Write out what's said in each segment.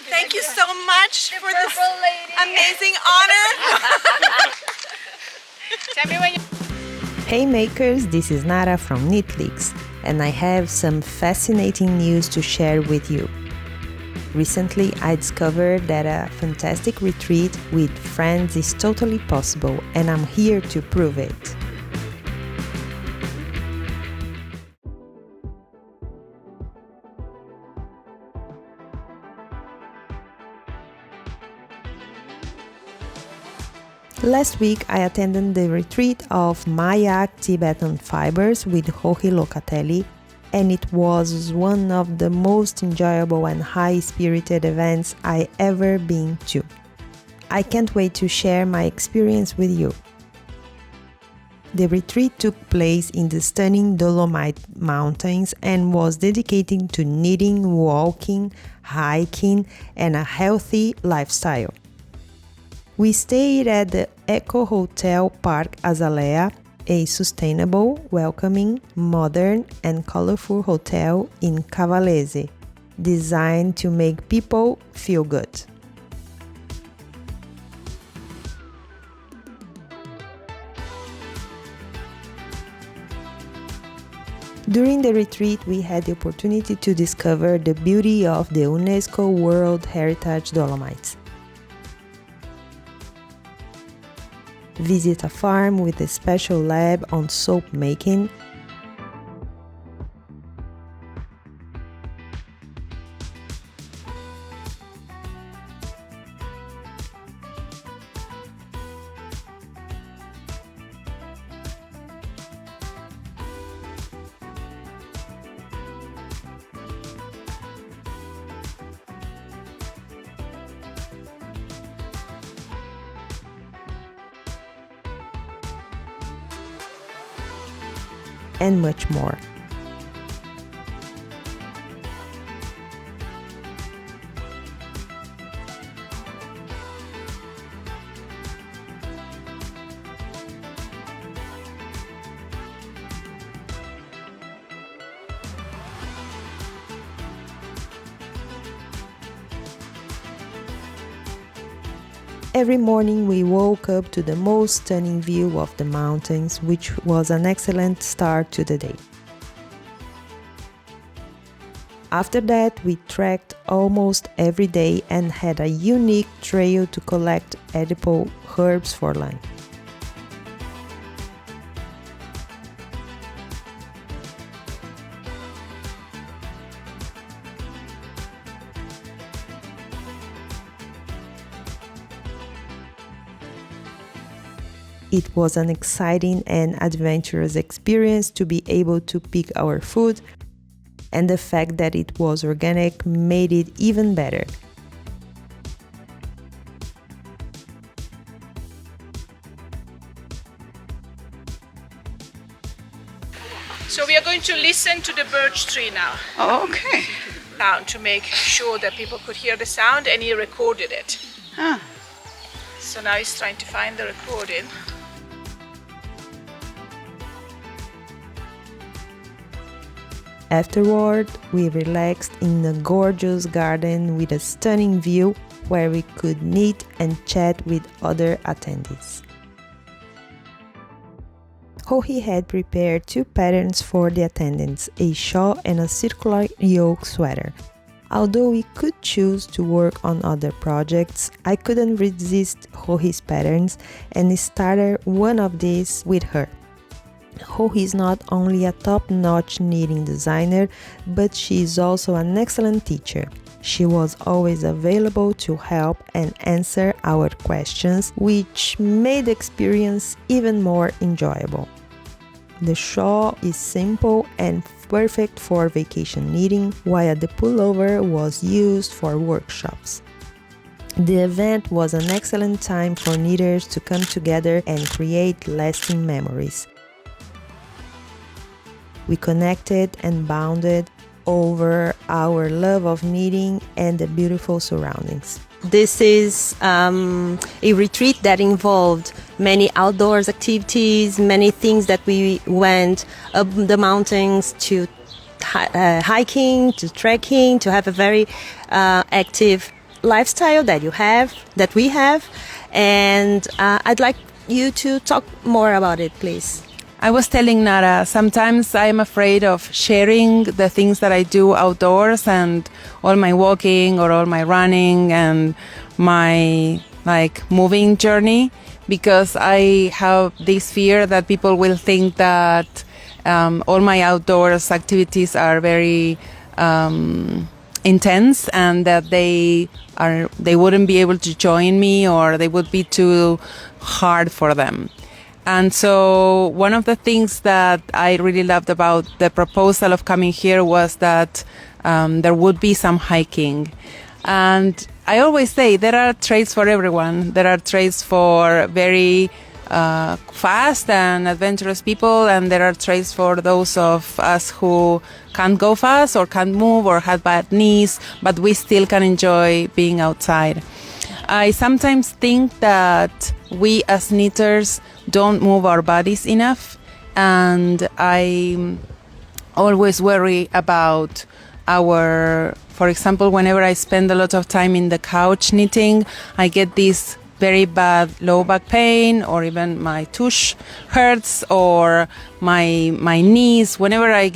Thank you so much for this amazing honor. Tell me when you... Hey makers, this is Nara from KnitLeaks, and I have some fascinating news to share with you. Recently, I discovered that a fantastic retreat with friends is totally possible, and I'm here to prove it. Last week, I attended the retreat of mYak Tibetan Fibers with Joji Locatelli, and it was one of the most enjoyable and high-spirited events I ever been to. I can't wait to share my experience with you. The retreat took place in the stunning Dolomite Mountains and was dedicated to knitting, walking, hiking, and a healthy lifestyle. We stayed at the Eco Hotel Park Azalea, a sustainable, welcoming, modern, and colorful hotel in Cavalese, designed to make people feel good. During the retreat, we had the opportunity to discover the beauty of the UNESCO World Heritage Dolomites. Visit a farm with a special lab on soap making, and much more. Every morning we woke up to the most stunning view of the mountains, which was an excellent start to the day. After that, we trekked almost every day and had a unique trail to collect edible herbs for lunch. It was an exciting and adventurous experience to be able to pick our food, and the fact that it was organic made it even better. So we are going to listen to the birch tree now. Oh, okay. Sound to make sure that people could hear the sound, and he recorded it. Huh. So now he's trying to find the recording. Afterward, we relaxed in a gorgeous garden with a stunning view where we could knit and chat with other attendees. Joji had prepared two patterns for the attendants, a shawl and a circular yoke sweater. Although we could choose to work on other projects, I couldn't resist Joji's patterns and started one of these with her. Joji is not only a top-notch knitting designer, but she is also an excellent teacher. She was always available to help and answer our questions, which made the experience even more enjoyable. The shawl is simple and perfect for vacation knitting, while the pullover was used for workshops. The event was an excellent time for knitters to come together and create lasting memories. We connected and bonded over our love of knitting and the beautiful surroundings. This is a retreat that involved many outdoors activities, many things that we went up the mountains to hiking, to trekking, to have a very active lifestyle that we have, and I'd like you to talk more about it, please. I was telling Nara, sometimes I'm afraid of sharing the things that I do outdoors and all my walking or all my running and my moving journey, because I have this fear that people will think that all my outdoors activities are very intense and that they wouldn't be able to join me, or they would be too hard for them. And so one of the things that I really loved about the proposal of coming here was that there would be some hiking. And I always say there are trails for everyone. There are trails for very fast and adventurous people, and there are trails for those of us who can't go fast or can't move or have bad knees, but we still can enjoy being outside. I sometimes think that we as knitters don't move our bodies enough, and I always worry about for example, whenever I spend a lot of time in the couch knitting, I get this very bad low back pain, or even my tush hurts, or my knees. Whenever I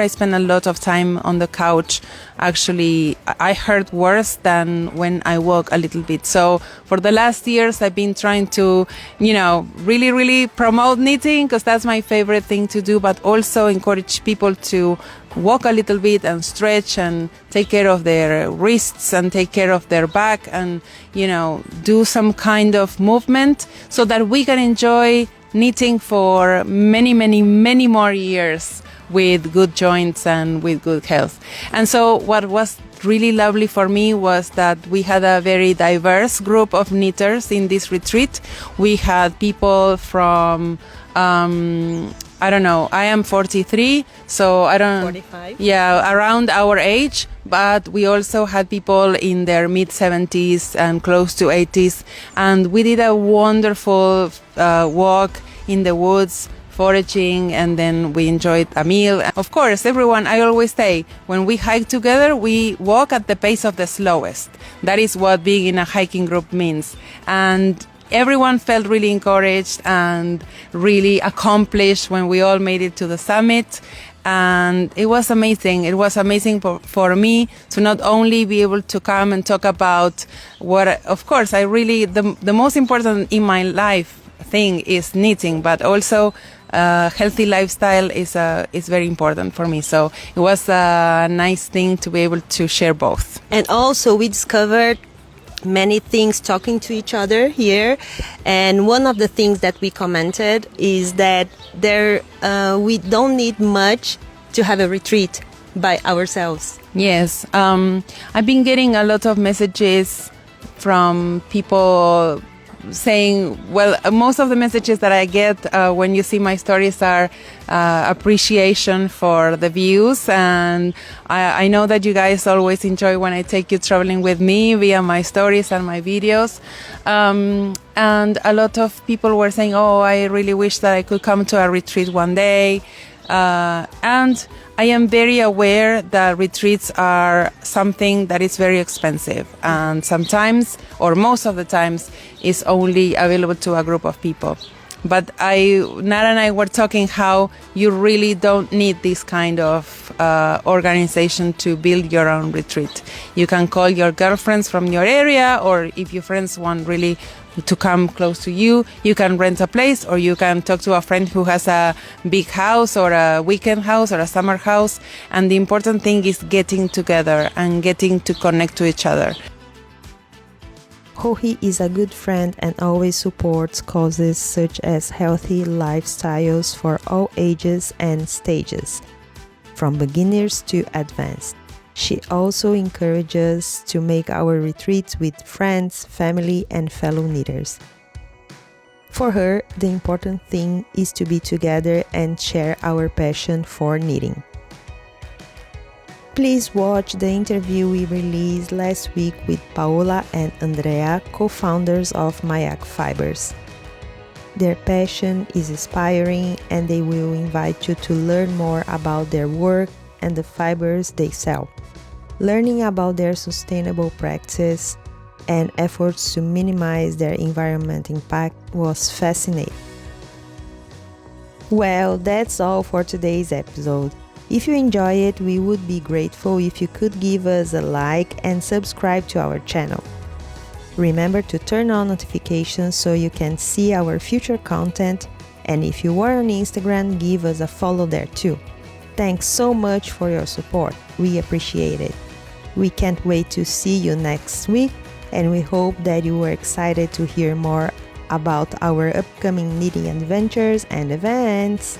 spend a lot of time on the couch, actually I hurt worse than when I walk a little bit. So for the last years, I've been trying to, really, really promote knitting, because that's my favorite thing to do, but also encourage people to walk a little bit and stretch and take care of their wrists and take care of their back and, do some kind of movement so that we can enjoy knitting for many, many, many more years with good joints and with good health. And so what was really lovely for me was that we had a very diverse group of knitters in this retreat. We had people from I don't know, I am 43, so 45. Yeah, around our age, but we also had people in their mid-70s and close to 80s, and we did a wonderful walk in the woods, foraging, and then we enjoyed a meal. Of course, I always say, when we hike together, we walk at the pace of the slowest. That is what being in a hiking group means. And everyone felt really encouraged and really accomplished when we all made it to the summit. And it was amazing. It was amazing for me to not only be able to come and talk about what, of course, the most important in my life thing is knitting, but also healthy lifestyle is very important for me. So it was a nice thing to be able to share both. And also we discovered many things talking to each other here, and one of the things that we commented is that we don't need much to have a retreat by ourselves. Yes, I've been getting a lot of messages from people saying, most of the messages that I get when you see my stories are appreciation for the views, and I know that you guys always enjoy when I take you traveling with me via my stories and my videos, and a lot of people were saying, I really wish that I could come to a retreat one day. And I am very aware that retreats are something that is very expensive, and sometimes, or most of the times, is only available to a group of people. But Nara and I were talking how you really don't need this kind of organization to build your own retreat. You can call your girlfriends from your area, or if your friends want really to come close to you, you can rent a place, or you can talk to a friend who has a big house or a weekend house or a summer house. And the important thing is getting together and getting to connect to each other. Joji is a good friend and always supports causes such as healthy lifestyles for all ages and stages, from beginners to advanced. She also encourages us to make our retreats with friends, family, and fellow knitters. For her, the important thing is to be together and share our passion for knitting. Please watch the interview we released last week with Paola and Andrea, co-founders of mYak Fibers. Their passion is inspiring, and they will invite you to learn more about their work and the fibers they sell. learning about their sustainable practices and efforts to minimize their environment impact was fascinating. Well, that's all for today's episode. If you enjoy it, we would be grateful if you could give us a like and subscribe to our channel. Remember to turn on notifications so you can see our future content, and if you are on Instagram, give us a follow there too. Thanks so much for your support. We appreciate it. We can't wait to see you next week, and we hope that you were excited to hear more about our upcoming knitting adventures and events.